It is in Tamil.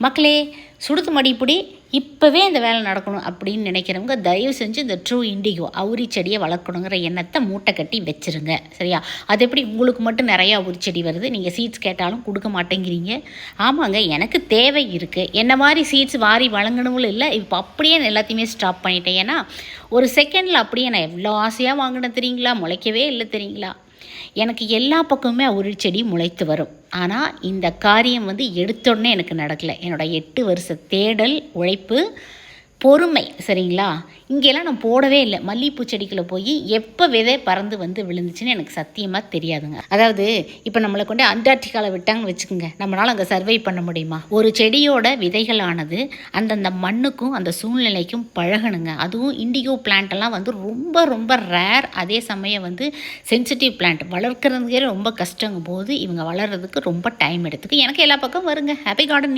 மக்களே, சுடுத்து மடிப்பிடி இப்போவே இந்த வேலை நடக்கணும் அப்படின்னு நினைக்கிறவங்க தயவு செஞ்சு இந்த ட்ரூ இண்டிகோ அவுரி செடியை வளர்க்கணுங்கிற எண்ணத்தை மூட்டை கட்டி வச்சுருங்க. சரியா? அது எப்படி உங்களுக்கு மட்டும் நிறையா அவுரி செடி வருது, நீங்கள் சீட்ஸ் கேட்டாலும் கொடுக்க மாட்டேங்கிறீங்க? ஆமாங்க, எனக்கு தேவை இருக்குது. என்ன மாதிரி சீட்ஸ் வாரி வழங்கணும்னு இல்லை. இப்போ அப்படியே எல்லாத்தையுமே ஸ்டாப் பண்ணிட்டேன். ஏன்னா ஒரு செகண்டில் அப்படியே நான் எவ்வளோ ஆசையாக வாங்கினேன் தெரியுங்களா, முளைக்கவே இல்லை தெரியுங்களா. எனக்கு எல்லா பக்கமுமே ஒரு செடி முளைத்து வரும். ஆனால் இந்த காரியம் எடுத்தோடனே எனக்கு நடக்கலை. என்னோடய 8 வருஷ தேடல், உழைப்பு, பொறுமை. சரிங்களா? இங்கெல்லாம் நான் போடவே இல்லை. மல்லிகைப்பூ செடிக்குள்ளே போய் எப்போ விதை பறந்து விழுந்துச்சுன்னு எனக்கு சத்தியமாக தெரியாதுங்க. அதாவது இப்போ நம்மளை கொண்டு அண்டார்டிகாவில் விட்டாங்கன்னு வச்சுக்கோங்க, நம்மளால் அங்கே சர்வை பண்ண முடியுமா? ஒரு செடியோட விதைகளானது அந்தந்த மண்ணுக்கும் அந்த சூழ்நிலைக்கும் பழகணுங்க. அதுவும் இண்டிகோ பிளான்ட்டெல்லாம் ரொம்ப ரொம்ப ரேர். அதே சமயம் சென்சிட்டிவ் பிளான்ட் வளர்க்குறதுக்கே ரொம்ப கஷ்டங்கும் போது இவங்க வளர்கிறதுக்கு ரொம்ப டைம் எடுத்துக்கு. எனக்கு எல்லா பக்கம் வருங்க. Happy gardening.